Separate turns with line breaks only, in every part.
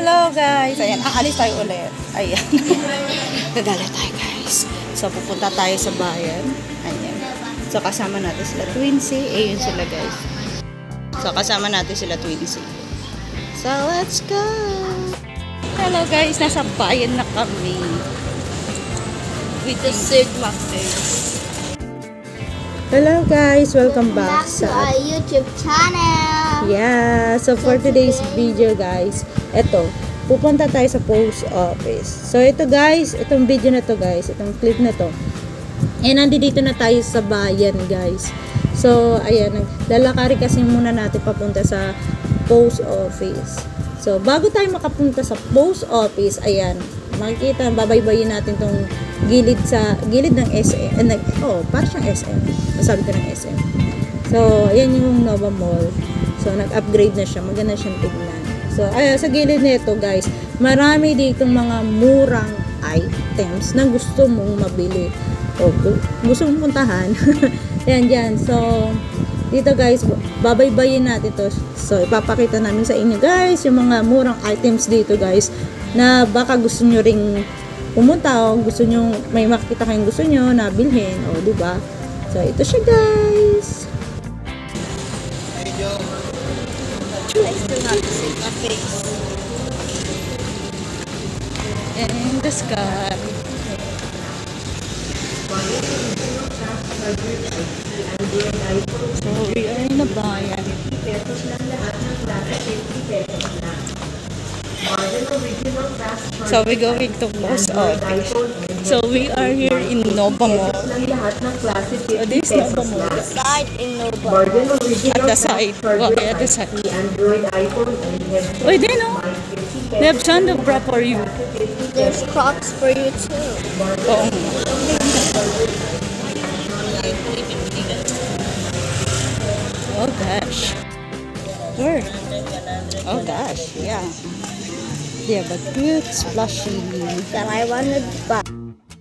Hello guys! Ayan, aalis tayo ulit. Ayan. Gagala tayo guys. So, pupunta tayo sa bayan. Ayan. So, kasama natin sila Twinsie. Ayun sila guys. So, kasama natin sila Twinsie. So, let's go! Hello guys! Nasa bayan na kami.
With the Sigma face.
Hello guys! Welcome back
to our YouTube channel.
Yeah! So, for today's video guys, eto, pupunta tayo sa post office. So, ito guys, itong video na to guys, itong clip na to. Nandito na tayo sa bayan guys. So, ayan, lalakari kasi muna natin papunta sa post office. So, bago tayo makapunta sa post office, ayan, makikita, babaybayin natin tong gilid ng SM. Parang siyang SM. Masabi ko ng SM. So, ayan yung Nova Mall. So, nag-upgrade na siya. Maganda siyang tignan. So, sa gilid nito guys, marami ditong mga murang items na gusto mong mabili. O, gusto mong puntahan. Ayan, dyan. So, dito guys, babaybayin natin to. So, ipapakita namin sa inyo guys, yung mga murang items dito guys, na baka gusto nyo ring pumunta o gusto nyo, may makikita kayong gusto nyo na bilhin. O, diba? So, ito siya guys.
I still have the Sigma face.
And the sky. So, we are in the bayan. So, we're going to post office. So, we are here in Nova Mall. So, this is Nova Mall.
Side in Nova.
At the side. Okay, at the side. Wait, no? They have Chanda Bra for you.
There's Crocs for you too.
Oh. Oh gosh. Where? Oh gosh, yeah. Yeah, but good splashy.
That I wanted to buy.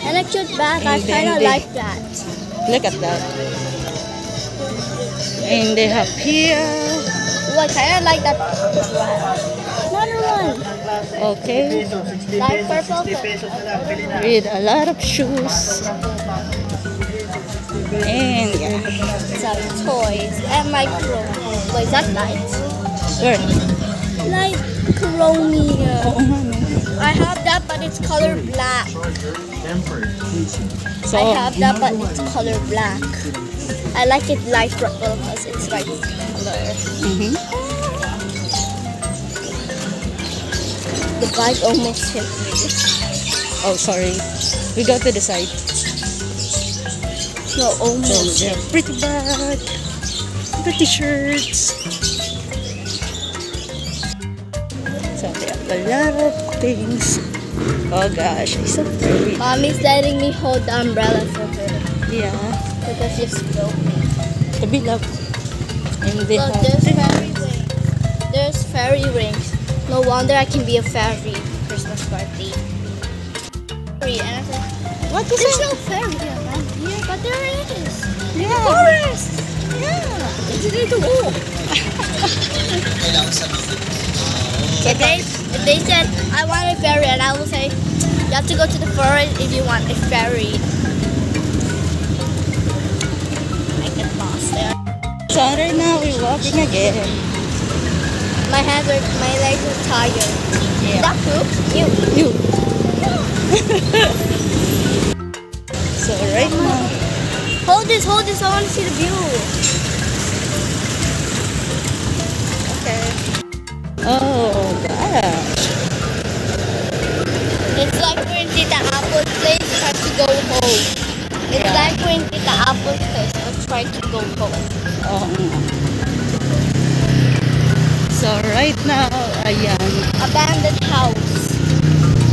And a cute bag. I
And
kind
then
of like that.
Look at that. And they have here.
Oh, I kind of like that. Another one.
Okay.
Like purple.
With a lot of shoes. And yeah.
Some toys. And my chrome. What is that light?
Where?
Like Chromia.
Oo nga, no?
I have that, but it's color black.
So,
I have that, but it's color black. I like it light purple because it's like color. The bike almost hit me.
oh, sorry. We go to the side.
No,
So,
almost.
yeah, pretty bag. Pretty shirts. So, they have a lot of things. Oh gosh, I'm so pretty.
Mommy's letting me hold the umbrella for her
Yeah.
because she's filming.
The big up. And they
Look,
have
there's fairy rings. There's fairy rings. No wonder I can be a fairy Christmas party. And I said,
what is
there's
it?
no fairy around here, but there is.
Yeah.
Forest. Yeah. You need to walk. If they said I want a fairy, and I will say you have to go to the forest if you want a fairy. I get lost there.
So right now we're walking again.
My legs are tired.
Yeah.
Is that poop?
You. So right now.
Hold this. I want to see the view.
Okay. Oh gosh.
It's like we're in Tita Apple's place. We have to go home. It's
Yeah.
like we're in Tita Apple's place. I'm trying to go home.
Oh. So right now, ayan.
Abandoned house.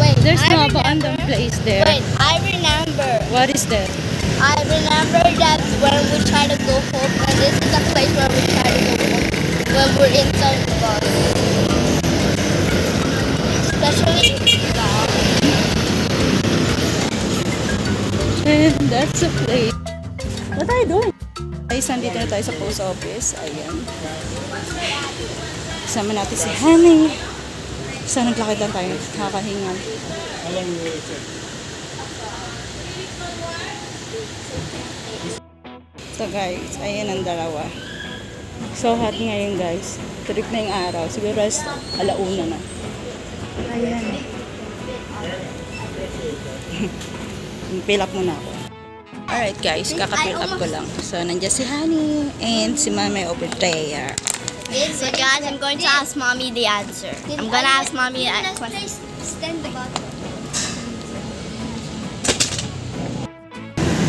Wait,
There's
I
no
remember-
abandoned place there.
Wait, I remember.
What is that?
I remember that when we try to go home, and this is the place where we try to go home when we're inside the bus. Especially dog.
And that's a place. What are you doing? Guys, nandito na tayo sa post office. Ayan. Kasama natin si Honey. So, naglakad lang tayo. Nakakahingal. So, guys, ayan ang dalawa. So, hot ngayon, guys. Trip na yung araw. Siguro alauna na. Ayan. Fill up muna ako. Alright, guys. Kaka-fill up ko lang. So, nandiyan si Honey and si Mami over there.
So guys, I'm going to ask Mommy the answer. I'm gonna ask Mommy a question. Stand the bottle.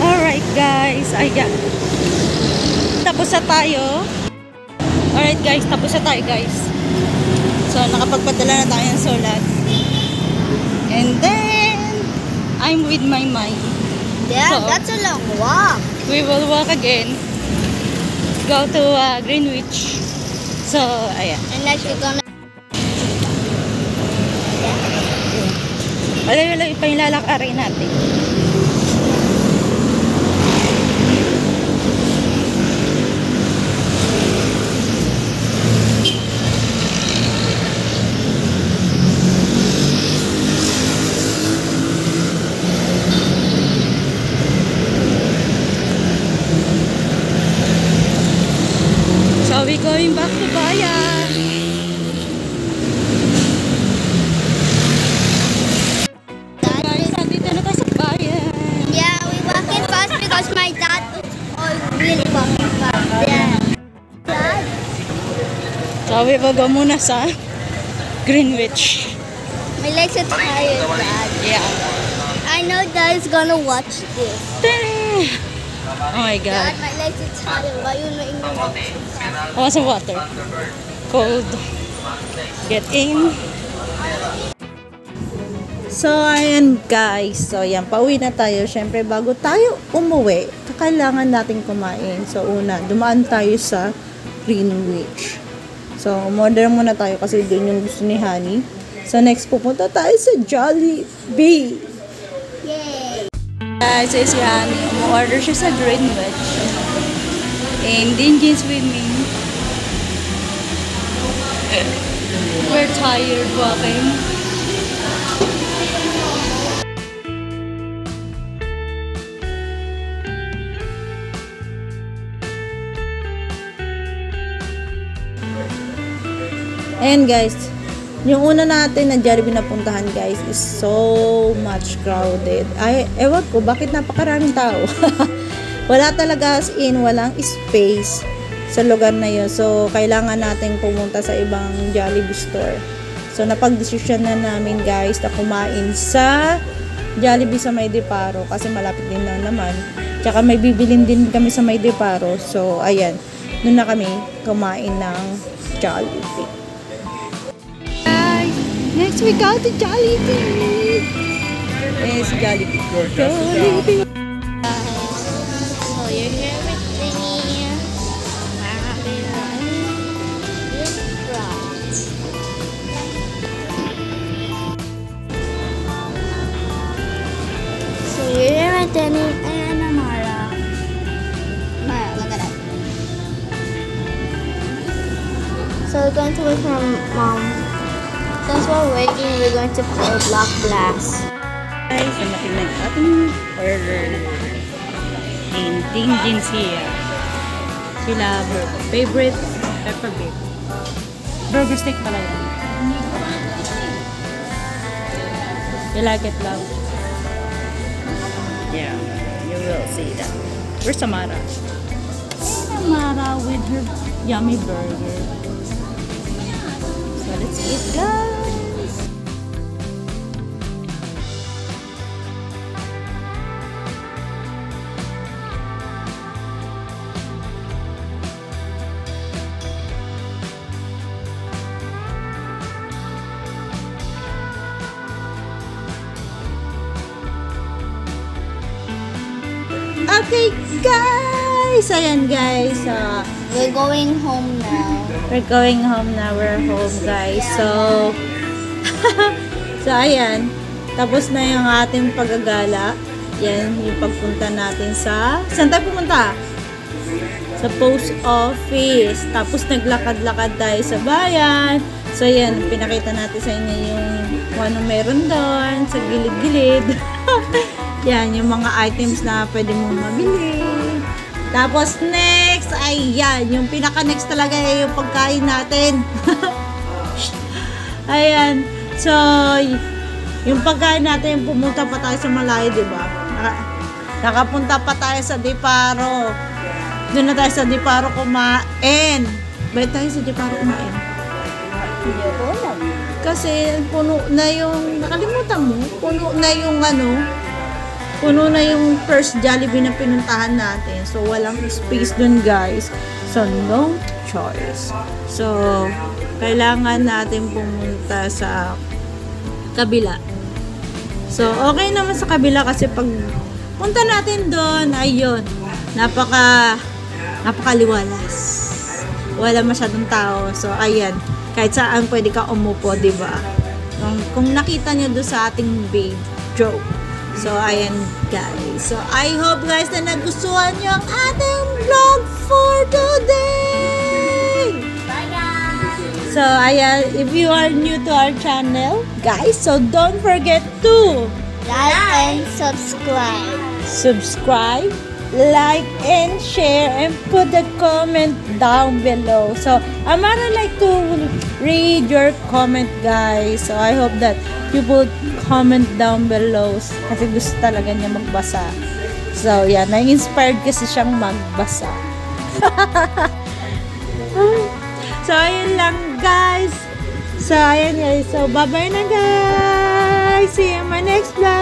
Alright, guys. Ayan. Tapos na tayo. Alright, guys. Tapos na tayo, guys. So, nakapagpadala na tayo ng sulat. And then, I'm with my mind.
Yeah,
So,
that's a long walk.
We will walk again. Go to Greenwich. So, ayan.
And next we're gonna...
Wala pa yung lalakarin natin. So, we're going back to Bayan. Guys, nandito na tayo sa Bayan.
Yeah, we walking fast because my dad is really walking fast. Yeah. Dad?
So, we will go muna sa Greenwich.
My legs are tired, Dad.
Yeah.
I know Dad is gonna watch this.
Oh my God.
Dad, my legs are tired. Why you making me walk so fast?
I want some water. Cold. Get in. So, ayan guys. So, ayan. Pauwi na tayo. Siyempre, bago tayo umuwi, kailangan natin kumain. So, una, dumaan tayo sa Greenwich. So, umorder muna tayo kasi doon yung gusto ni Honey. So, next pupunta tayo sa Jollibee.
Yay!
Guys, si Honey. Umorder siya sa Greenwich. And Dingin's with me. We're tired walking. Ayan guys, yung una natin na Jollibee na puntahan guys is so much crowded. Ay, ewan ko, bakit napakaraming tao? Wala talaga as in, walang space sa lugar na yun. So, kailangan natin pumunta sa ibang Jollibee store. So, napag-desisyon na namin guys na kumain sa Jollibee sa May Deparo kasi malapit din na naman. Tsaka may bibilin din kami sa May Deparo. So, ayan, doon na kami kumain ng Jollibee. Next we go to Jollibee. Yes, Jollibee. Jollibee.
So you're here with me. So you're here with Danny and Amara. Amara, look at that. So we're going to wait for Mom. Since we're waiting, we're going to play Block Blast.
Guys, ang laki ng ating order. And Dingin's here. Sila favorite pepper beef. Burger steak pala yan. You like it, love? Yeah, you will see that. Where's Samara? Samara with her yummy burger. So let's eat, guys. Okay, guys! Ayan, guys.
We're going home now.
We're going home now. We're home, guys. So, so ayan. Tapos na yung ating paggagala. Yan, yung pagpunta natin sa... Saan tayo pumunta? Sa post office. Tapos naglakad-lakad tayo sa bayan. So, yan, pinakita natin sa inyo yung kung ano meron doon, sa gilid-gilid. Yan, yung mga items na pwede mong mabili. Tapos, next, ay yan, yung pinaka-next talaga ay yung pagkain natin. Ayan. So, yung pagkain natin, pumunta pa tayo sa malayo, di ba? Nakapunta pa tayo sa Diparo. Doon na tayo sa Diparo kumain. Bakit tayo sa Diparo kumain?
Hindi ko alam.
Kasi puno na yung, nakalimutan mo, puno na yung puno na yung first Jollibee na pinuntahan natin. So, walang space dun, guys. So, no choice. So, kailangan natin pumunta sa kabila. So, okay naman sa kabila kasi pag punta natin doon, ayun, napakaliwalas. Wala masyadong tao. So, ayan, kahit saan pwede ka umupo, diba? Kung nakita nyo doon sa ating video. So, ayan, guys. So, I hope, guys, na nagustuhan nyo ang ating vlog for today!
Bye, guys!
So, ayan, if you are new to our channel, guys, so don't forget to
Like and subscribe.
subscribe, like, and share, and put a comment down below. So, Amara like to read your comment, guys. So, I hope that you put comment down below kasi gusto talaga niya magbasa. So, yan. Na-inspired kasi siyang magbasa. So, ayun lang, guys. So, ayan guys. So, bye-bye na, guys. See you in my next vlog.